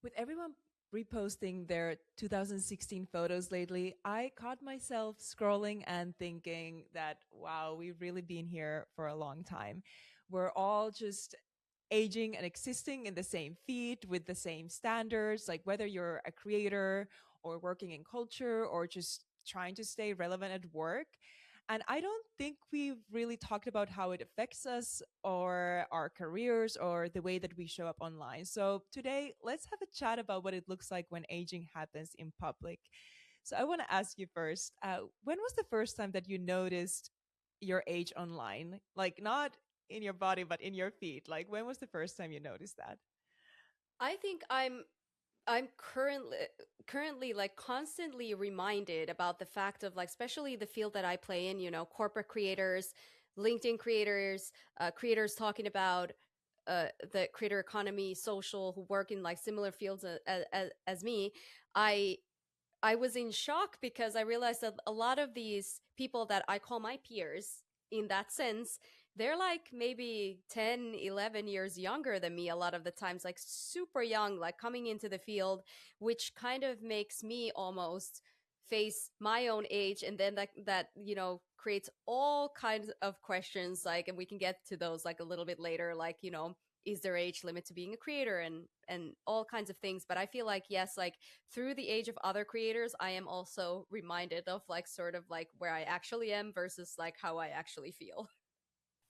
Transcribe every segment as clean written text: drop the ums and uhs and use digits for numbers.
With everyone reposting their 2016 photos lately, I caught myself scrolling and thinking that, wow, we've really been here for a long time. We're all just aging and existing in the same feed with the same standards, like whether you're a creator or working in culture or just trying to stay relevant at work. And I don't think we've really talked about how it affects us or our careers or the way that we show up online. So today, let's have a chat about what it looks like when aging happens in public. So I want to ask you first, when was the first time that you noticed your age online? Like not in your body, but in your feet. Like when was the first time you noticed that? I think I'm currently like constantly reminded about the fact of like especially the field that I play in, corporate creators, LinkedIn creators, creators talking about the creator economy, social, who work in like similar fields as me. I I was in shock because I realized that a lot of these people that I call my peers in that sense, they're like maybe 10, 11 years younger than me a lot of the times, like super young, like coming into the field, which kind of makes me almost face my own age. And then that creates all kinds of questions, like, and we can get to those like a little bit later, like, is there age limit to being a creator and all kinds of things. But I feel like, yes, like through the age of other creators, I am also reminded of like sort of like where I actually am versus like how I actually feel.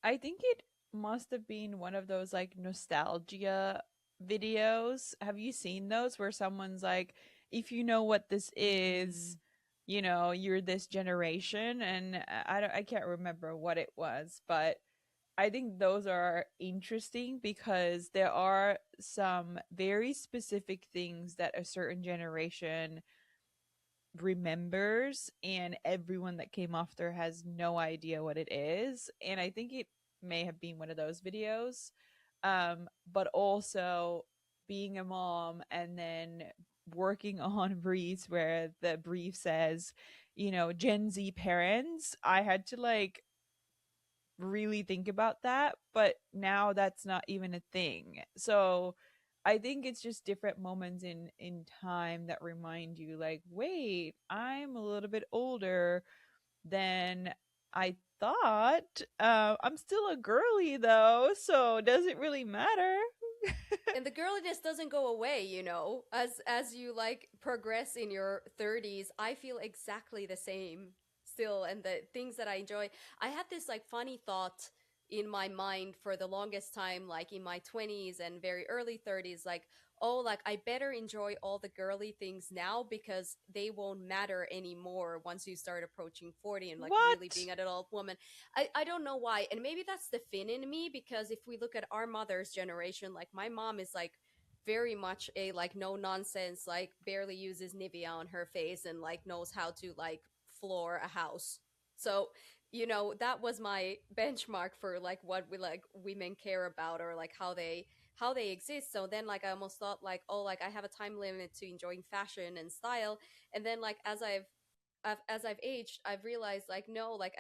I think it must have been one of those like nostalgia videos. Have you seen those where someone's like, if you know what this is, Mm. you're this generation, and I can't remember what it was, but I think those are interesting because there are some very specific things that a certain generation remembers, and everyone that came after has no idea what it is. And I think it may have been one of those videos. But also being a mom and then working on briefs where the brief says, Gen Z parents, I had to like really think about that, but now that's not even a thing. So I think it's just different moments in time that remind you like, wait, I'm a little bit older than I thought. I'm still a girly though, so does it really matter? And the girliness doesn't go away, as you like progress in your 30s. I feel exactly the same still, and the things that I enjoy. I had this like funny thought in my mind for the longest time, like in my 20s and very early 30s, like, oh, like I better enjoy all the girly things now because they won't matter anymore once you start approaching 40 and like really What? being an adult woman. I don't know why. And maybe that's the Finn in me, because if we look at our mother's generation, like my mom is like very much a like no nonsense, like barely uses Nivea on her face and like knows how to like floor a house. So, that was my benchmark for like what we like women care about, or like how they exist. So then like I almost thought like, oh, like I have a time limit to enjoying fashion and style. And then like as I've aged, I've realized like no, like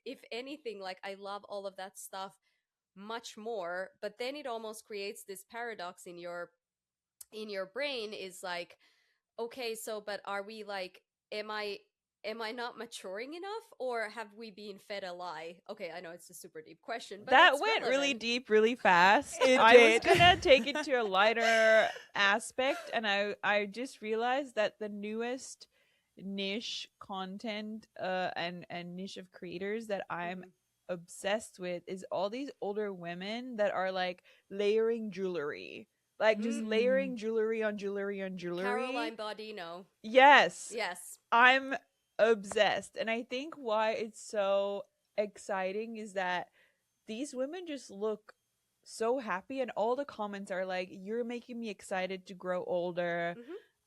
if anything, like I love all of that stuff much more. But then it almost creates this paradox in your brain, is like, okay, so but are we like, am I not maturing enough, or have we been fed a lie? Okay, I know it's a super deep question, but That it's went really relevant. deep really fast. It I was did. gonna take it to a lighter aspect, and I just realized that the newest niche content and niche of creators that I'm Hmm. obsessed with is all these older women that are like layering jewelry. Like just Mm. layering jewelry on jewelry on jewelry. Caroline Baudino. Yes, Yes. I'm obsessed. And I think why it's so exciting is that these women just look so happy, and all the comments are like, you're making me excited to grow older.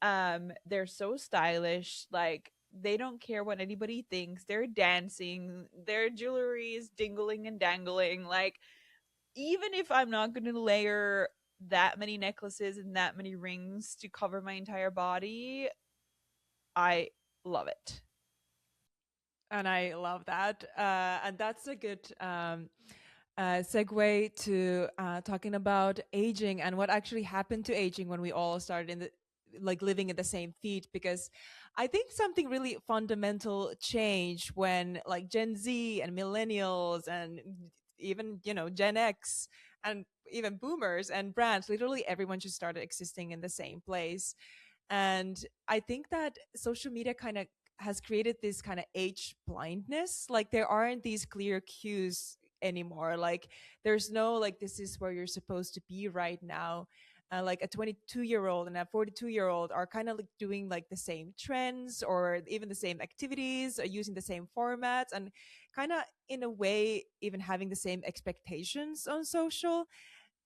Hmm. They're so stylish, like they don't care what anybody thinks. They're dancing, their jewelry is dingling and dangling. Like, even if I'm not going to layer that many necklaces and that many rings to cover my entire body, I love it. And I love that. And that's a good segue to talking about aging and what actually happened to aging when we all started in the like living in the same feet, because I think something really fundamental changed when like Gen Z and millennials and even Gen X and even boomers and brands, literally everyone just started existing in the same place. And I think that social media kind of has created this kind of age blindness. Like there aren't these clear cues anymore. Like there's no like this is where you're supposed to be right now. Like a 22-year-old and a 42-year-old are kind of like doing like the same trends or even the same activities, using the same formats, and kind of in a way even having the same expectations on social.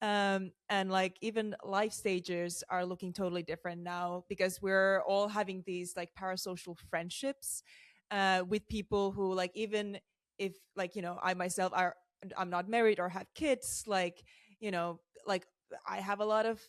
And like even life stages are looking totally different now because we're all having these like parasocial friendships with people who, like, even if like I myself are I'm not married or have kids, like like I have a lot of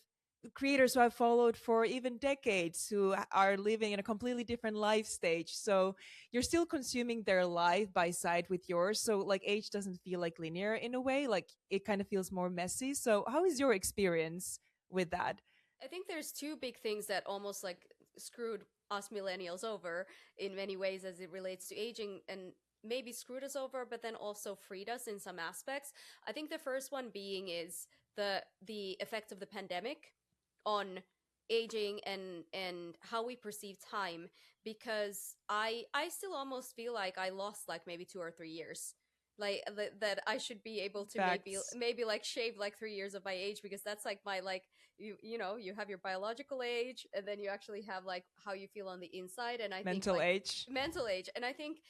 creators who I've followed for even decades who are living in a completely different life stage. So you're still consuming their life by side with yours. So like age doesn't feel like linear in a way. Like it kind of feels more messy. So how is your experience with that? I think there's two big things that almost like screwed us millennials over in many ways as it relates to aging, and maybe screwed us over but then also freed us in some aspects. I think the first one being is the effect of the pandemic on aging and how we perceive time, because I still almost feel like I lost like maybe 2 or 3 years, like that I should be able to Facts. maybe like shave like 3 years of my age, because that's like my like you know, you have your biological age and then you actually have like how you feel on the inside. And I think Mental like age. mental age, and I think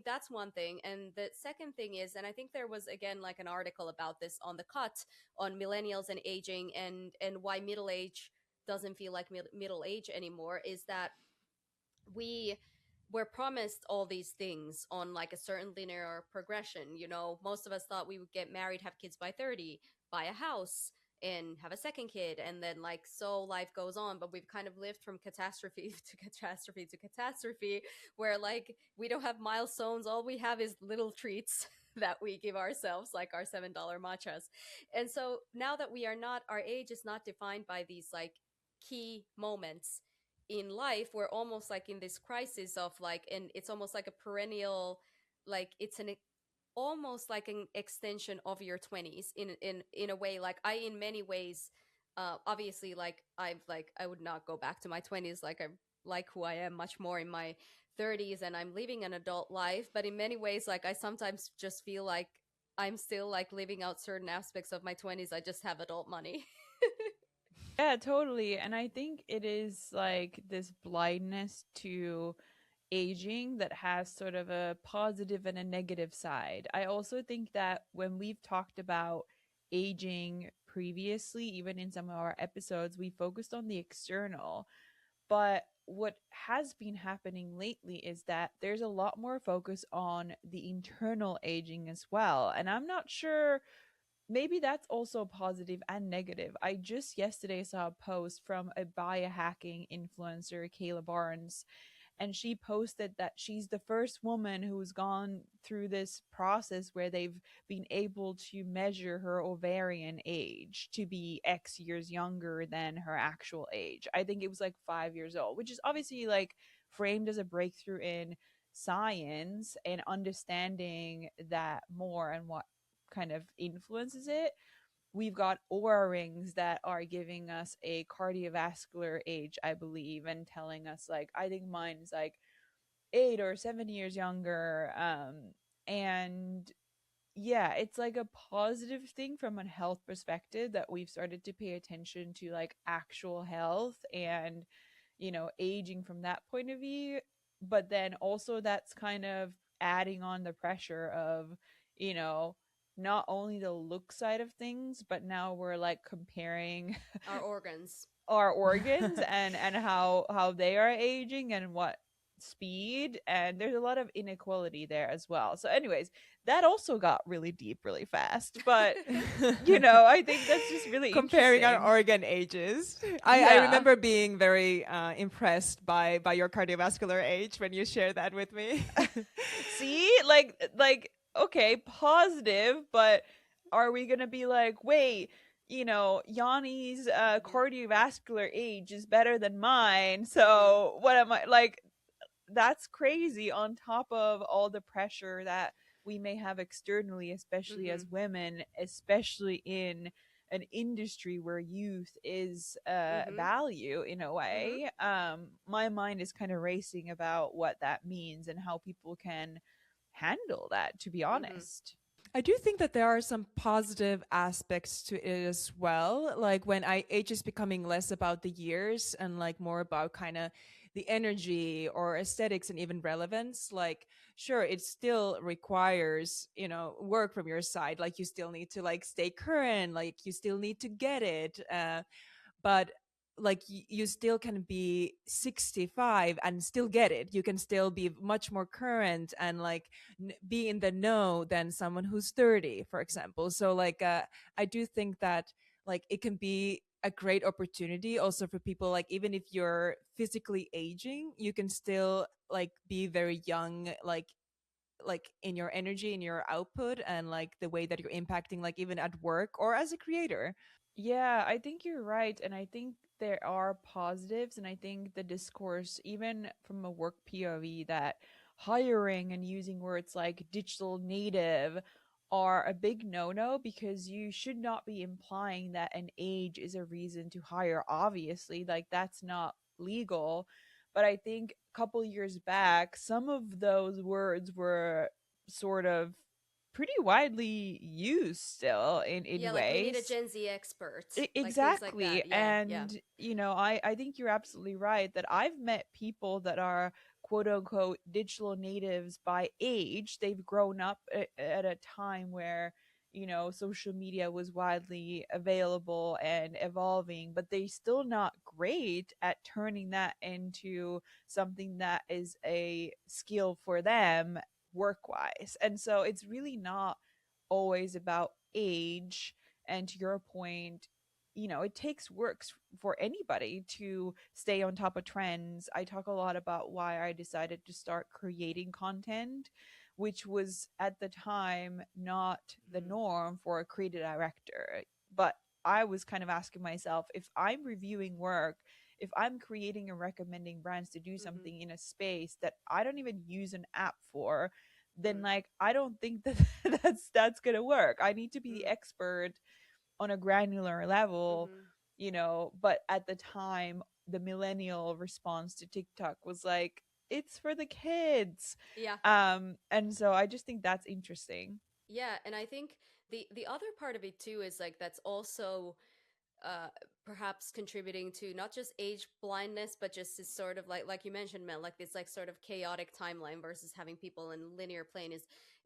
that's one thing. And the second thing is, and I think there was again like an article about this on the cut on millennials and aging and why middle age doesn't feel like middle age anymore, is that we were promised all these things on like a certain linear progression. You know, most of us thought we would get married, have kids by 30, buy a house, and have a second kid, and then like so life goes on. But we've kind of lived from catastrophe to catastrophe to catastrophe, where like we don't have milestones, all we have is little treats that we give ourselves, like our $7 matchas. And so now that we are not, our age is not defined by these like key moments in life, we're almost like in this crisis of like, and it's almost like a perennial, like it's an almost like an extension of your 20s in a way. Like I in many ways, obviously like I would not go back to my 20s. Like I like who I am much more in my 30s, and I'm living an adult life. But in many ways, like I sometimes just feel like I'm still like living out certain aspects of my 20s. I just have adult money. Yeah, totally. And I think it is like this blindness to aging that has sort of a positive and a negative side. I also think that when we've talked about aging previously, even in some of our episodes, we focused on the external. But what has been happening lately is that there's a lot more focus on the internal aging as well. And I'm not sure, maybe that's also positive and negative. I just yesterday saw a post from a biohacking influencer, Kayla Barnes, and she posted that she's the first woman who's gone through this process where they've been able to measure her ovarian age to be X years younger than her actual age. I think it was like 5 years old, which is obviously like framed as a breakthrough in science and understanding that more and what kind of influences it. We've got Oura rings that are giving us a cardiovascular age, I believe, and telling us like I think mine's like 8 or 7 years younger. And yeah, it's like a positive thing from a health perspective that we've started to pay attention to like actual health and aging from that point of view. But then also that's kind of adding on the pressure of you know not only the look side of things, but now we're like comparing Our organs. our organs and how they are aging and what speed, and there's a lot of inequality there as well. So anyways, that also got really deep really fast, but I think that's just really Comparing our interesting. organ ages. I Yeah. remember being very impressed by your cardiovascular age when you shared that with me. See, like okay, positive, but are we gonna be like, wait, Yanni's Mhm. cardiovascular age is better than mine, Mhm. so what am I like? That's crazy, on top of all the pressure that we may have externally, especially as Mhm. women, especially in an industry where youth is Mhm. value in a Mhm. way. My mind is kind of racing about what that means and how people can handle that, to be Mhm. honest. I do think that there are some positive aspects to it as well. Like when age is becoming less about the years and like more about kind of the energy or aesthetics and even relevance. Like, sure, it still requires, work from your side. Like you still need to like stay current, like you still need to get it. But like you still can be 65 and still get it. You can still be much more current and like be in the know than someone who's 30, for example. So like I do think that like it can be a great opportunity also for people, like even if you're physically aging, you can still like be very young, like in your energy, in your output, and like the way that you're impacting, like even at work or as a creator. Yeah, I think you're right. And I think there are positives. And I think the discourse, even from a work POV, that hiring and using words like digital native are a big no no, because you should not be implying that an age is a reason to hire. Obviously, like that's not legal. But I think a couple years back, some of those words were sort of pretty widely used still in Yeah, like we need a ways. Gen Z expert, like things like Exactly. that. Yeah. Yeah. And I think you're absolutely right that I've met people that are quote unquote digital natives by age. They've grown up at a time where social media was widely available and evolving, but they still not great at turning that into something that is a skill for them work wise. And so it's really not always about age. And to your point, it takes works for anybody to stay on top of trends. I talk a lot about why I decided to start creating content, which was at the time not the Mhm. norm for a creative director. But I was kind of asking myself, if I'm reviewing work, if I'm creating and recommending brands to do Mhm. something in a space that I don't even use an app for, then Mhm. like I don't think that that's gonna work. I need to be the Mhm. expert on a granular level, Mhm. but at the time the millennial response to TikTok was like, it's for the kids. Yeah. And so I just think that's interesting. Yeah, and I think the other part of it too is like that's also uh perhaps contributing to not just age blindness, but just this sort of like you mentioned, Mel, like this like sort of chaotic timeline versus having people in linear plane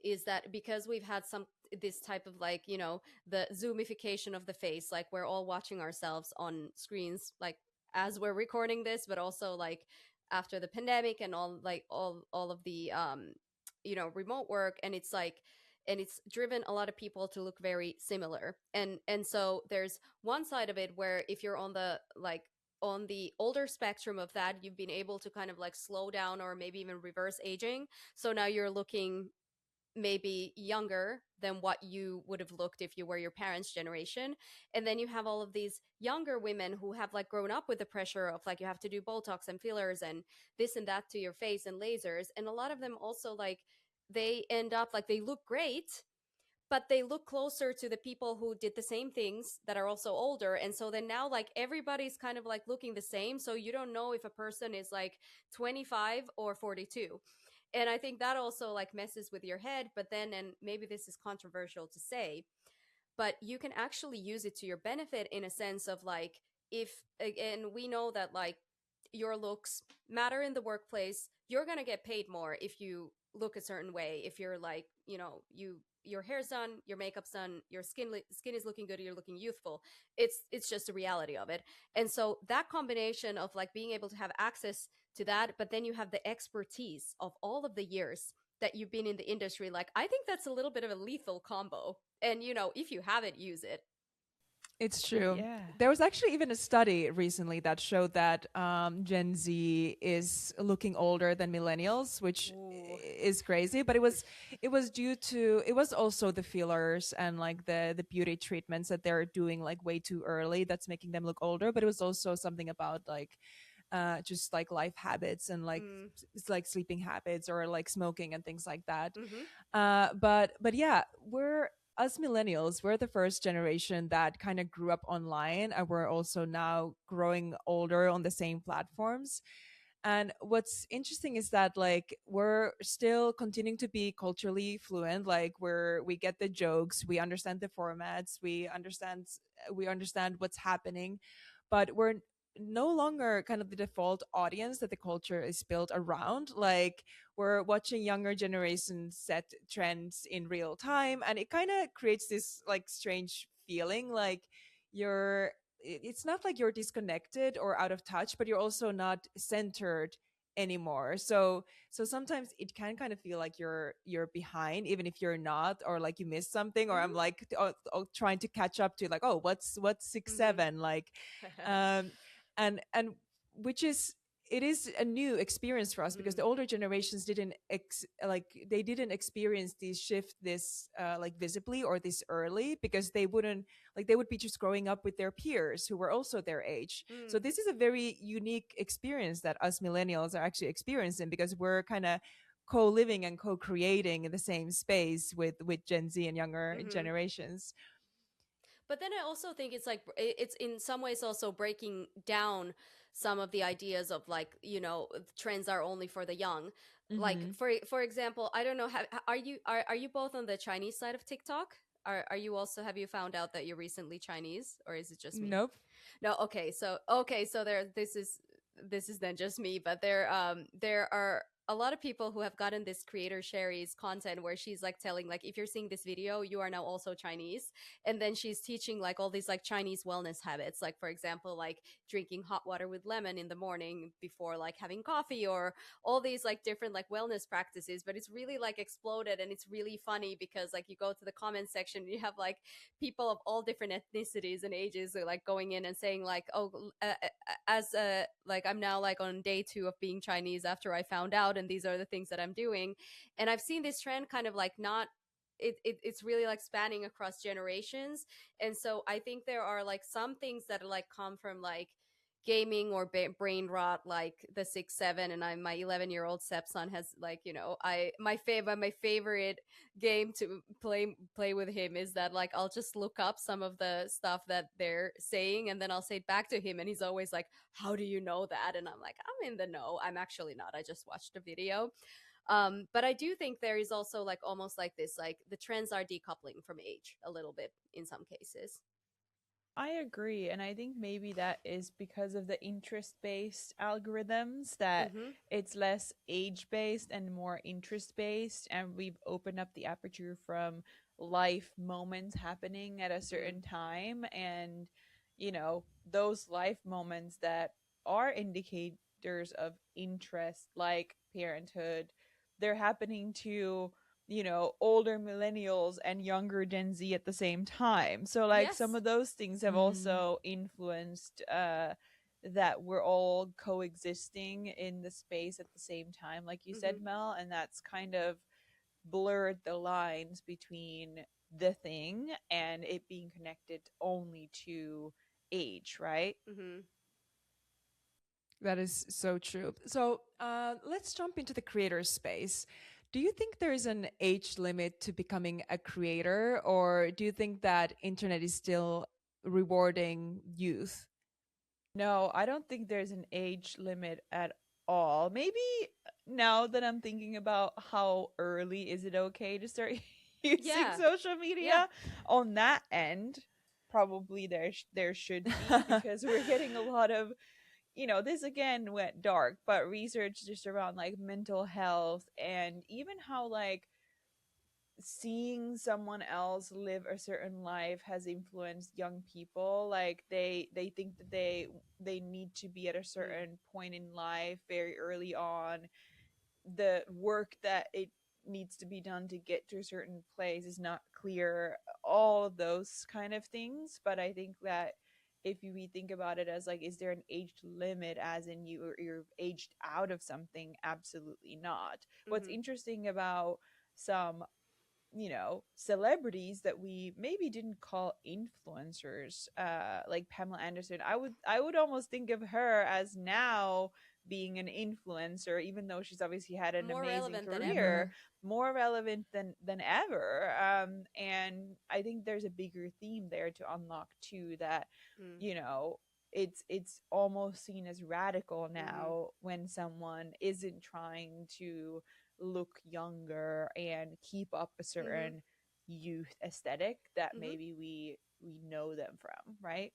is that because we've had some this type of like, the zoomification of the face, like we're all watching ourselves on screens, like as we're recording this, but also like after the pandemic and all of the remote work, and it's like and it's driven a lot of people to look very similar, and so there's one side of it where if you're on the on the older spectrum of that, you've been able to kind of like slow down or maybe even reverse aging, so now you're looking maybe younger than what you would have looked if you were your parents' generation. And then you have all of these younger women who have like grown up with the pressure of like you have to do Botox and fillers and this and that to your face and lasers. And a lot of them also like they end up like they look great, but they look closer to the people who did the same things that are also older. And so then now like everybody's kind of like looking the same, so you don't know if a person is like 25 or 42. And I think that also like messes with your head. But then, and maybe this is controversial to say, but you can actually use it to your benefit in a sense of like, if and we know that like your looks matter in the workplace, you're going to get paid more if you look a certain way, if you're like, your hair's done, your makeup's done, your skin is looking good, you're looking youthful. It's just a reality of it. And so that combination of like being able to have access to that, but then you have the expertise of all of the years that you've been in the industry, like I think that's a little bit of a lethal combo. And if you have it, use it. It's true. Yeah. There was actually even a study recently that showed that Gen Z is looking older than millennials, which Ooh. is crazy. But it was due to, it was also the fillers and like the beauty treatments that they're doing like way too early that's making them look older. But it was also something about like just like life habits and like Mm. it's like sleeping habits or like smoking and things like that. Mm-hmm. But yeah, we're us millennials, we're the first generation that kind of grew up online, and we're also now growing older on the same platforms. And what's interesting is that like we're still continuing to be culturally fluent. Like we get the jokes, we understand the formats, we understand what's happening, but we're no longer kind of the default audience that the culture is built around. Like we're watching younger generations set trends in real time, and it kind of creates this like strange feeling like you're it's not like you're disconnected or out of touch, but you're also not centered anymore. So sometimes it can kind of feel like you're behind even if you're not, or like you missed something, or I'm Mm-hmm. like trying to catch up to like, oh, what's six Mm-hmm. seven like. um and which is, it is a new experience for us because the Mm. older generations like they didn't experience these shift this like visibly or this early, because they wouldn't, like they would be just growing up with their peers who were also their age. So Mm. this is a very unique experience that us millennials are actually experiencing, because we're kind of co-living and co-creating in the same space with Gen Z and younger Mm-hmm. generations. But then I also think it's like it's in some ways also breaking down some of the ideas of like, trends are only for the young. Like Mm-hmm. for example, I don't know, are you both on the Chinese side of TikTok? Are you also, have you found out that you're recently Chinese, or is it just me? Nope. No, okay, so this is then just me, but there are a lot of people who have gotten this creator Sherry's content where she's like telling like, if you're seeing this video, you are now also Chinese. And then she's teaching like all these like Chinese wellness habits, like for example, like drinking hot water with lemon in the morning before like having coffee, or all these like different like wellness practices. But it's really like exploded, and it's really funny because like you go to the comment section and you have like people of all different ethnicities and ages are like going in and saying like, oh, as like I'm now like on day 2 of being Chinese after I found out, and these are the things that I'm doing. And I've seen this trend kind of like not, it's really like spanning across generations. And so I think there are like some things that are like come from like gaming or brain rot, like the 6 7. And my 11-year-old stepson has like, my favorite game to play with him is that like I'll just look up some of the stuff that they're saying, and then I'll say it back to him, and he's always like, how do you know that? And I'm like, I'm in the know. I'm actually not, I just watched a video. But I do think there is also like almost like this, like the trends are decoupling from age a little bit in some cases. I agree. And I think maybe that is because of the interest based algorithms, that Mm-hmm. it's less age based and more interest based. And we've opened up the aperture from life moments happening at a Mm-hmm. certain time. And, those life moments that are indicators of interest, like parenthood, they're happening to older millennials and younger Gen Z at the same time. So like some Yes. of those things have Mm-hmm. also influenced that we're all coexisting in the space at the same time, like you Mm-hmm. said, Mel, and that's kind of blurred the lines between the thing and it being connected only to age, right? Mm-hmm. That is so true. So let's jump into the creator space. Do you think there is an age limit to becoming a creator, or do you think that internet is still rewarding youth? No, I don't think there's an age limit at all. Maybe now that I'm thinking about how early is it okay to start using Yeah. social Yeah. media, on that end, probably there should be, because we're getting a lot of, this again went dark, but research just around like mental health, and even how like seeing someone else live a certain life has influenced young people. Like they think that they need to be at a Mm. certain point in life very early on. The work that it needs to be done to get to a certain place is not clear, all those kind of things. But I think that if we think about it as like, is there an age limit, as in you're aged out of something? Absolutely not. What's Mm-hmm. interesting about some, celebrities that we maybe didn't call influencers, like Pamela Anderson, I would almost think of her as now being an influencer, even though she's obviously had an More amazing relevant than Mm-hmm. career, ever. more relevant than ever. And I think there's a bigger theme there to unlock too, that Mm. you know it's almost seen as radical Mm-hmm. now when someone isn't trying to look younger and keep up a Mm-hmm. certain youth aesthetic that Mm-hmm. maybe we know them from, right?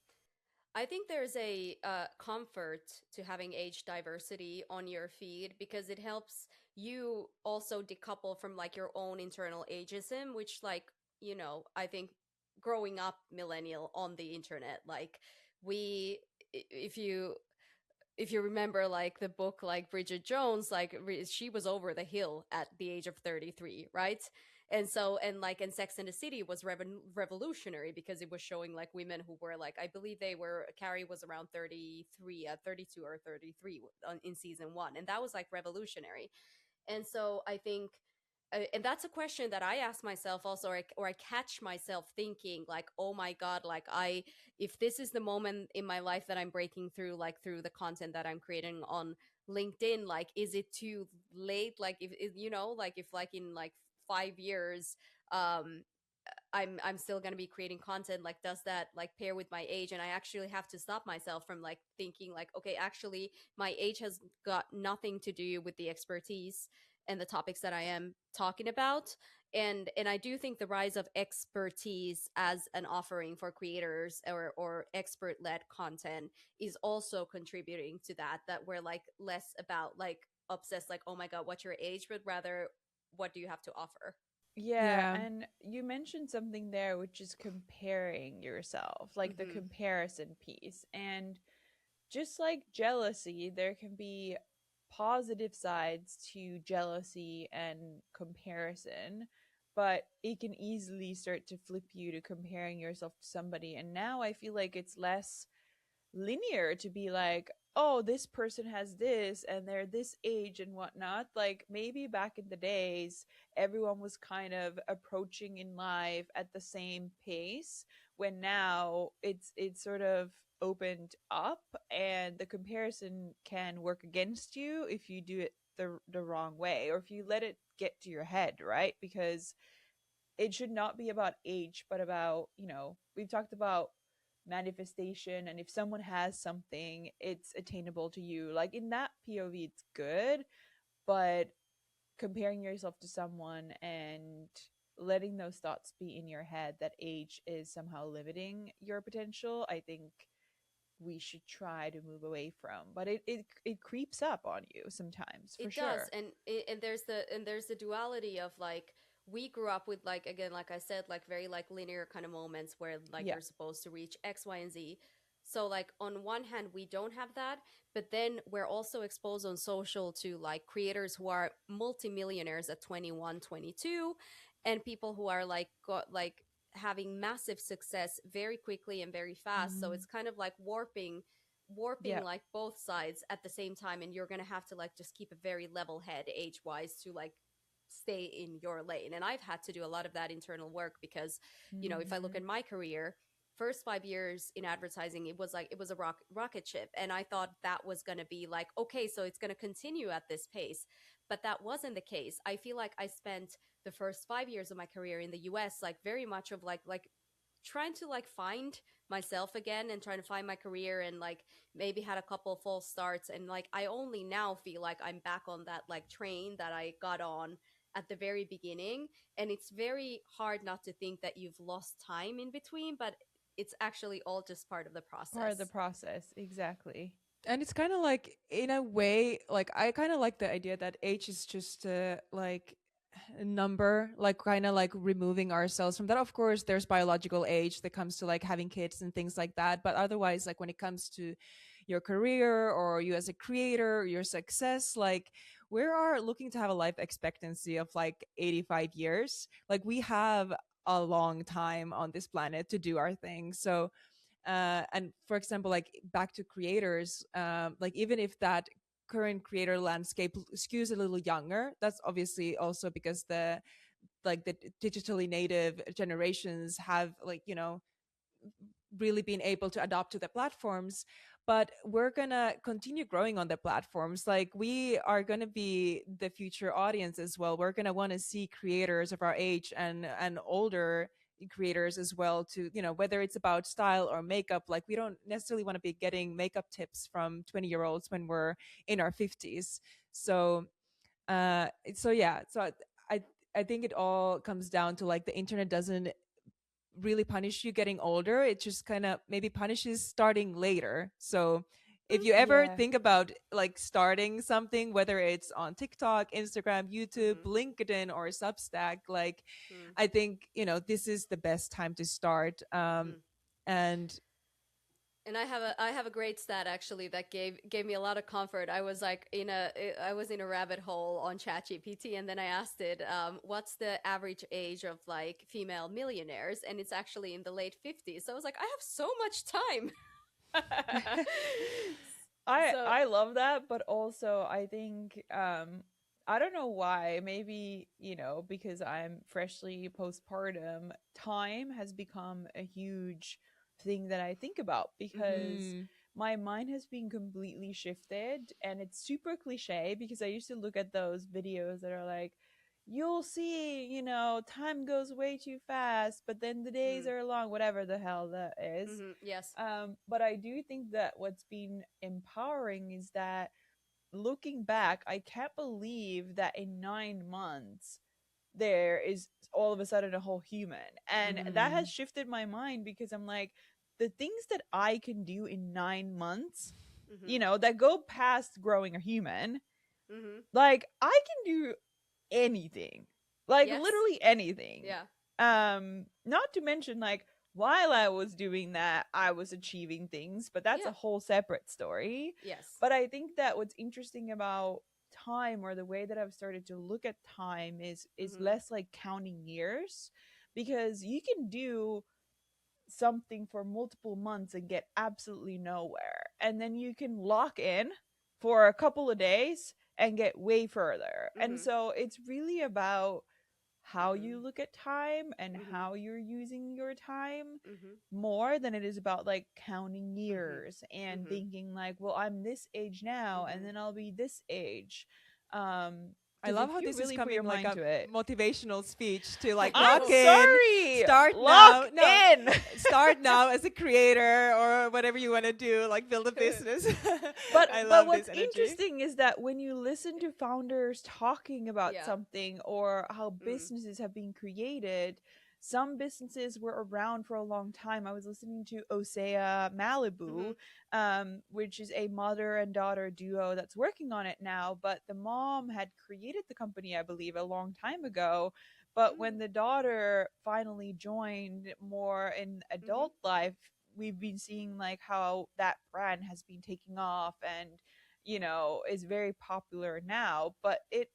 I think there's a comfort to having age diversity on your feed because it helps you also decouple from like your own internal ageism, which like, I think growing up millennial on the internet, like we, if you remember like the book like Bridget Jones, like she was over the hill at the age of 33, right? And so and like and Sex and the City was revolutionary because it was showing like women who were like, I believe they were, Carrie was around 33, 32 or 33 in season 1, and that was like revolutionary. And so I think, and that's a question that I ask myself also, or I catch myself thinking like, oh my God, like if this is the moment in my life that I'm breaking through, like through the content that I'm creating on LinkedIn, like, is it too late? Like like if like in like 5 years, um, I'm still going to be creating content, like does that like pair with my age? And I actually have to stop myself from like thinking like, okay, actually my age has got nothing to do with the expertise and the topics that I am talking about. And I do think the rise of expertise as an offering for creators, or expert led content, is also contributing to that we're like less about like obsessed like, oh my God, what's your age, but rather what do you have to offer. Yeah, Yeah. and you mentioned something there, which is comparing yourself, like the Mm-hmm. comparison piece. And just like jealousy, there can be positive sides to jealousy and comparison, but it can easily start to flip you to comparing yourself to somebody. And now I feel like it's less linear to be like, oh, this person has this and they're this age and whatnot. Like maybe back in the days, everyone was kind of approaching in life at the same pace, when now it's sort of opened up, and the comparison can work against you if you do it the wrong way, or if you let it get to your head, right? Because it should not be about age, but about, we've talked about manifestation, and if someone has something, it's attainable to you. Like in that POV, it's good, but comparing yourself to someone and letting those thoughts be in your head that age is somehow limiting your potential, I think we should try to move away from. But it creeps up on you sometimes, for It does, sure. and there's the duality of like, we grew up with like, again, like I said, like very like linear kind of moments where like Yeah. you're supposed to reach X, Y, and Z. So like on one hand we don't have that, but then we're also exposed on social to like creators who are multimillionaires at 21, 22, and people who are like got like having massive success very quickly and very fast. So Mm, it's kind of like warping yeah. like both sides at the same time, and you're gonna have to like just keep a very level head age wise to like stay in your lane. And I've had to do a lot of that internal work because if I look Hmm. at my career, first 5 years in advertising, it was a rocket ship, and I thought that was going to be like, okay, so it's going to continue at this pace, but that wasn't the case. I feel like I spent the first 5 years of my career in the US like very much of like trying to like find myself again and trying to find my career, and like maybe had a couple false starts, and like I only now feel like I'm back on that like train that I got on at the very beginning. And it's very hard not to think that you've lost time in between, but it's actually all just part of the Part of the process. process, exactly. And it's kind of like, in a way, like I kind of like the idea that age is just like a number, like kind of like removing ourselves from that. Of course there's biological age that comes to like having kids and things like that, but otherwise, like when it comes to your career or you as a creator, your success, like we are looking to have a life expectancy of like 85 years. Like we have a long time on this planet to do our thing. So and for example, like back to creators, like even if that current creator landscape skews a little younger, that's obviously also because the digitally native generations have, like, really been able to adapt to the platforms. But we're gonna continue growing on the platforms. Like, we are gonna be the future audience as well. We're gonna want to see creators of our age and older creators as well, to, whether it's about style or makeup. Like, we don't necessarily want to be getting makeup tips from 20-year-olds when we're in our 50s. So I I think it all comes down to, like, the internet doesn't really punish you getting older. It just kind of maybe punishes starting later. So if you ever Yeah. think about, like, starting something, whether it's on TikTok, Instagram, YouTube, Mm-hmm. LinkedIn, or Substack, like, Mm. I think, this is the best time to start. Mm. And And I have a great stat actually that gave me a lot of comfort. I was in a rabbit hole on ChatGPT, and then I asked it, what's the average age of like female millionaires, and it's actually in the late 50s. So I was like, I have so much time. So I love that, but also I think I don't know why, maybe, because I'm freshly postpartum, time has become a huge thing that I think about, because mhm. my mind has been completely shifted, and it's super cliche because I used to look at those videos that are like, you'll see, time goes way too fast, but then the days mm, are long, whatever the hell that is. yes. But I do think that what's been empowering is that, looking back, I can't believe that in 9 months there is all of a sudden a whole human. And that has Mhm. shifted my mind, because I'm like, the things that I can do in 9 months, Mm-hmm. that go past growing a human, Mm-hmm. like, I can do anything, like Yes. literally anything. Yeah. Not to mention, like, while I was doing that, I was achieving things, but that's a Yeah. whole separate story. Yes. But I think that what's interesting about time, or the way that I've started to look at time, is Mm-hmm. less like counting years, because you can do something for multiple months and get absolutely nowhere. And then you can lock in for a couple of days and get way further. And Mm-hmm. so it's really about how Mm-hmm. you look at time and Mm-hmm. how you're using your time, Mm-hmm. more than it is about like counting Mm-hmm. years and Mm-hmm. thinking like, well, I'm this age now and Mm-hmm. then I'll be this age. Um I because love if how you this is really put your coming like mind a to it, motivational speech to, like, I I'm lock know. in, sorry, start lock now. No, in. start now as a creator or whatever you want to do, like build a business. but I but love this what's energy. interesting is that when you listen to founders talking about Yeah. something, or how Mm. businesses have been created, some businesses were around for a long time. I was listening to Osea Mm-hmm. Malibu, which is a mother and daughter duo that's working on it now, but the mom had created the company, I believe, a long time ago. But when Mm. the daughter finally joined more in Mm-hmm. adult life, we've been seeing like how that brand has been taking off, and is very popular now, but it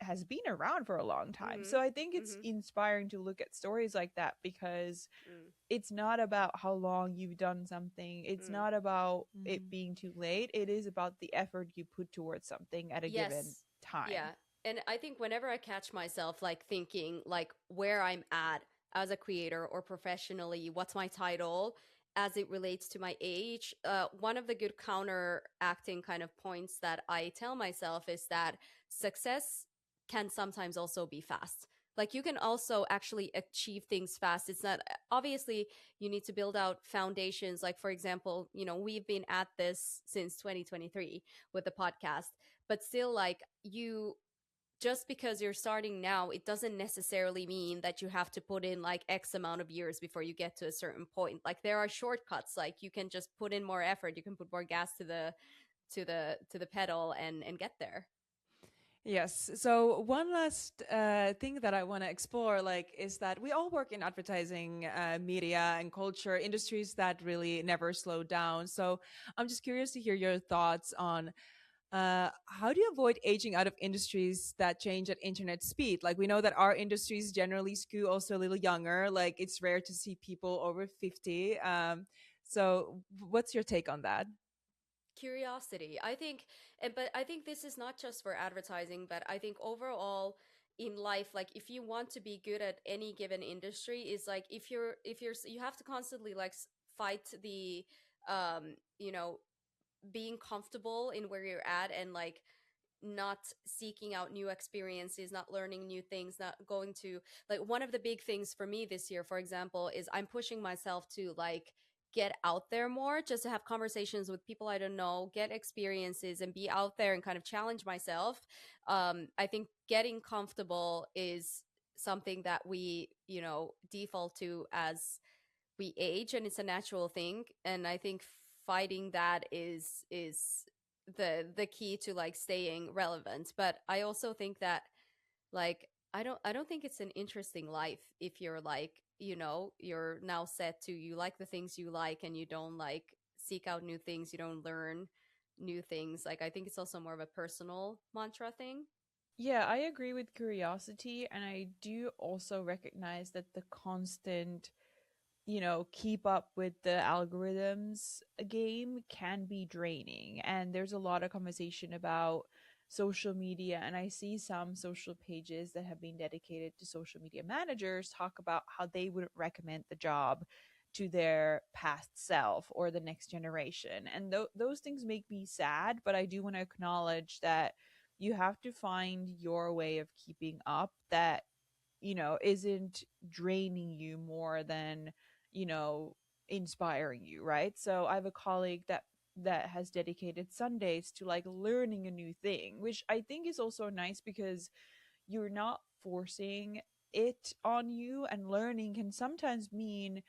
has been around for a long time. Mm-hmm. So I think it's Mm-hmm. inspiring to look at stories like that, because Mm. it's not about how long you've done something, it's Mm. not about it Mhm. being too late, it is about the effort you put towards something at a given Yes. time. Yeah. And I think whenever I catch myself like thinking like where I'm at as a creator or professionally, what's my title as it relates to my age, one of the good counteracting kind of points that I tell myself is that success can sometimes also be fast. Like you can also actually achieve things fast. It's not obviously you need to build out foundations. Like, for example, we've been at this since 2023 with the podcast, but still like you just because you're starting now, it doesn't necessarily mean that you have to put in like x amount of years before you get to a certain point. Like there are shortcuts, like you can just put in more effort, you can put more gas to the pedal and get there. Yes. So one last thing that I want to explore, like, is that we all work in advertising, media, and culture industries that really never slow down. So I'm just curious to hear your thoughts on how do you avoid aging out of industries that change at internet speed? Like we know that our industries generally skew also a little younger. Like it's rare to see people over 50. So what's your take on that? Curiosity, I think. But I think this is not just for advertising, but I think overall in life, like if you want to be good at any given industry, is like if you're you have to constantly like fight the you know, being comfortable in where you're at, and like not seeking out new experiences, not learning new things, not going to, like, one of the big things for me this year, for example, is I'm pushing myself to like get out there more, just to have conversations with people I don't know, get experiences and be out there and kind of challenge myself. I think getting comfortable is something that we, you know, default to as we age, and it's a natural thing, and I think fighting that is the key to like staying relevant. But I also think that, like, I don't think it's an interesting life if you're like, you know, you're now set to, you like the things you like and you don't like seek out new things, you don't learn new things. Like, I think it's also more of a personal mantra thing. Yeah, I agree with curiosity. And I do also recognize that the constant, keep up with the algorithms game can be draining. And there's a lot of conversation about social media. And I see some social pages that have been dedicated to social media managers talk about how they wouldn't recommend the job to their past self or the next generation. And those things make me sad, but I do want to acknowledge that you have to find your way of keeping up that isn't draining you more than you know inspiring you, right? So I have a colleague that has dedicated Sundays to like learning a new thing, which I think is also nice because you're not forcing it on you, and learning can sometimes mean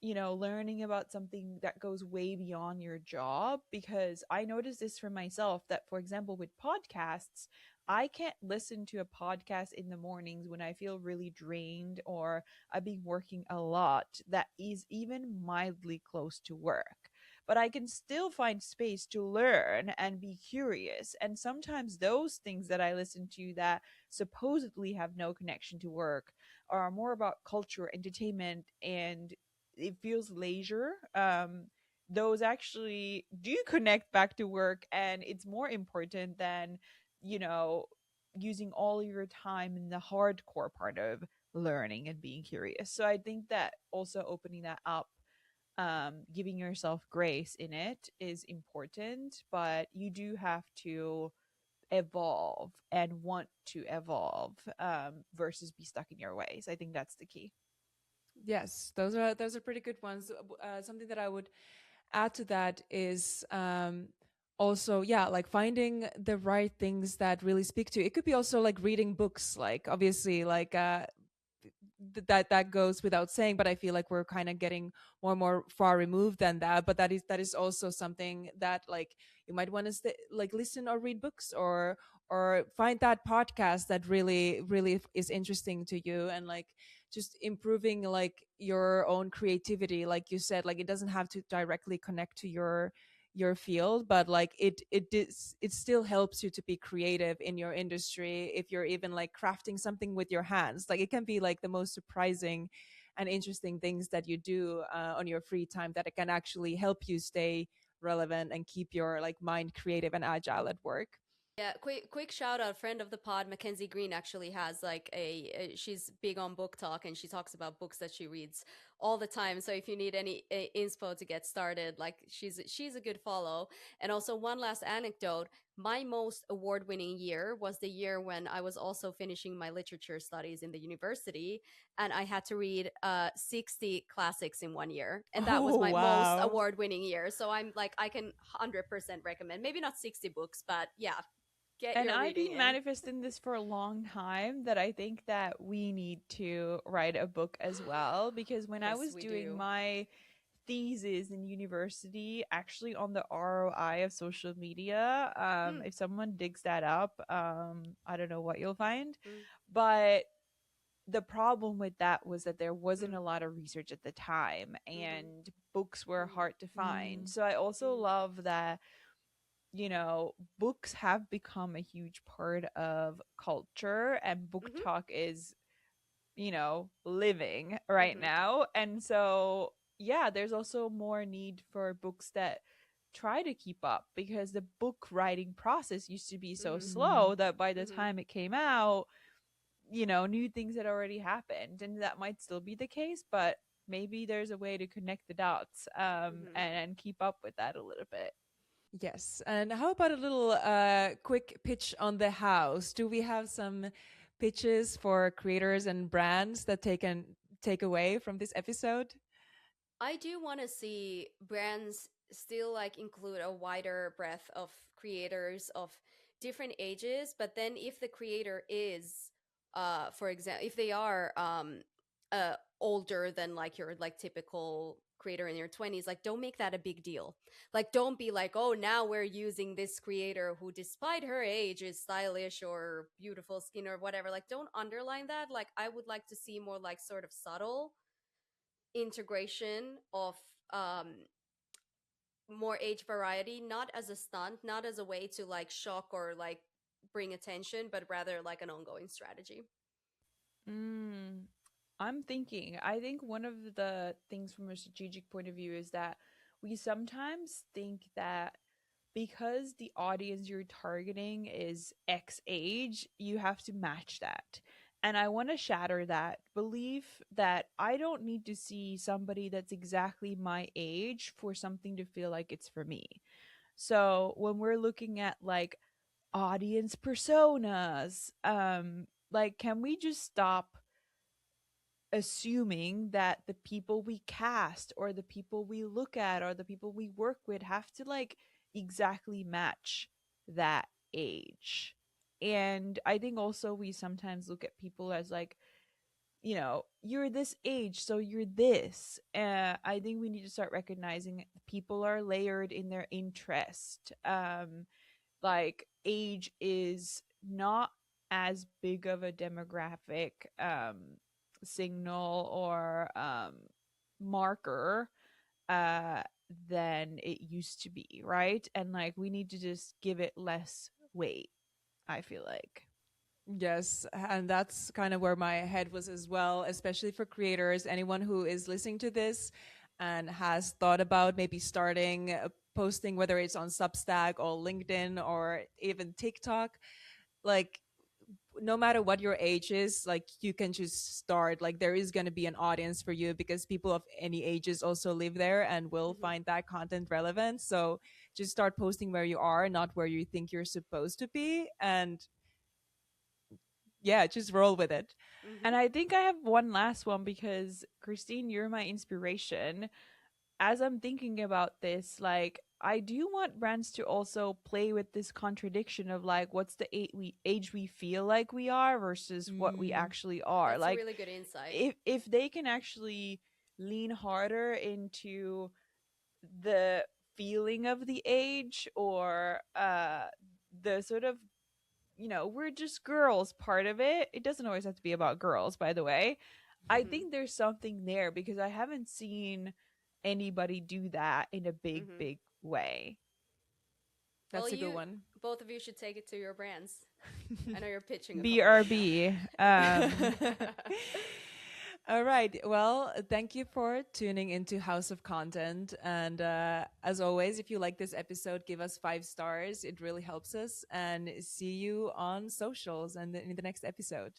learning about something that goes way beyond your job. Because I noticed this for myself that, for example, with podcasts, I can't listen to a podcast in the mornings when I feel really drained or I've been working a lot that is even mildly close to work. But I can still find space to learn and be curious. And sometimes those things that I listen to that supposedly have no connection to work are more about culture, entertainment, and it feels leisure. Those actually do connect back to work, and it's more important than you know using all your time in the hardcore part of learning and being curious. So I think that also opening that up, giving yourself grace in it is important, but you do have to evolve and want to evolve, versus be stuck in your ways. I think that's the key. Yes, those are pretty good ones. Something that I would add to that is also, yeah, like finding the right things that really speak to you. It could be also like reading books, like obviously like that goes without saying, but I feel like we're kind of getting more and more far removed than that. But that is also something that like you might want to like listen or read books, or find that podcast that really is interesting to you, and like just improving like your own creativity. Like you said, like it doesn't have to directly connect to your field, but like it still helps you to be creative in your industry. If you're even like crafting something with your hands, like it can be like the most surprising and interesting things that you do on your free time, that it can actually help you stay relevant and keep your like mind creative and agile at work. Yeah, quick shout out. Friend of the pod, Mackenzie Green, actually has like she's big on book talk, and she talks about books that she reads all the time. So if you need any inspo to get started, like she's a good follow. And also one last anecdote, my most award-winning year was the year when I was also finishing my literature studies in the university, and I had to read 60 classics in one year, and that was Oh, my most wow. award-winning year. So I'm like, I can 100% recommend, maybe not 60 books, but yeah, get And your I've reading been in. manifesting this for a long time, that I think that we need to write a book as well. Because when I Yes, was we doing do. my thesis in university, actually on the ROI of social media, Mm, if someone digs that up, I don't know what you'll find. mm, But the problem with that was that there wasn't mm, a lot of research at the time, mm-hmm, and books were mm, hard to find. Mm. So I also mm, love that books have become a huge part of culture, and book Mhm. talk is, living right Mhm. now. And so, yeah, there's also more need for books that try to keep up, because the book writing process used to be so Mhm. slow that by the Mhm. time it came out, new things had already happened. And that might still be the case, but maybe there's a way to connect the dots, Mhm. and keep up with that a little bit. Yes. And how about a little quick pitch on the house? Do we have some pitches for creators and brands that can take away from this episode? I do want to see brands still like include a wider breadth of creators of different ages, but then if the creator is for example, if they are older than like your like typical creator in your 20s, like don't make that a big deal. Like don't be like, "Oh, now we're using this creator who despite her age is stylish or beautiful skin or whatever." Like don't underline that. Like I would like to see more like sort of subtle integration of um more age variety, not as a stunt, not as a way to like shock or like bring attention, but rather like an ongoing strategy. Mm, I think one of the things from a strategic point of view is that we sometimes think that because the audience you're targeting is X age, you have to match that. And I want to shatter that belief that I don't need to see somebody that's exactly my age for something to feel like it's for me. So when we're looking at like audience personas, like, can we just stop assuming that the people we cast or the people we look at or the people we work with have to like exactly match that age? And I think also we sometimes look at people as like, you're this age, so you're this. I think we need to start recognizing people are layered in their interest. Like age is not as big of a demographic signal or marker uh than it used to be, right? And like we need to just give it less weight, I feel like. Yes, and that's kind of where my head was as well, especially for creators, anyone who is listening to this and has thought about maybe starting posting, whether it's on Substack or LinkedIn or even TikTok. Like, no matter what your age is, like you can just start. Like there is going to be an audience for you because people of any ages also live there and will Mm-hmm. find that content relevant. So just start posting where you are, not where you think you're supposed to be. And yeah, just roll with it. Mm-hmm. And I think I have one last one, because Christine, you're my inspiration. As I'm thinking about this, like I do want brands to also play with this contradiction of like what's the age we feel like we are versus what we Mm, actually are. That's a Like really good insight. if they can actually lean harder into the feeling of the age, or the sort of, we're just girls part of it. It doesn't always have to be about girls, by the way. I Mm-hmm. think there's something there, because I haven't seen anybody do that in a big, Mm-hmm. big way. Well, that's a good you one. both of you should take it to your brands. I know you're pitching a couple right now. BRB. All right. Well, thank you for tuning into House of Content. And as always, if you like this episode, give us 5 stars. It really helps us. And see you on socials and in the next episode.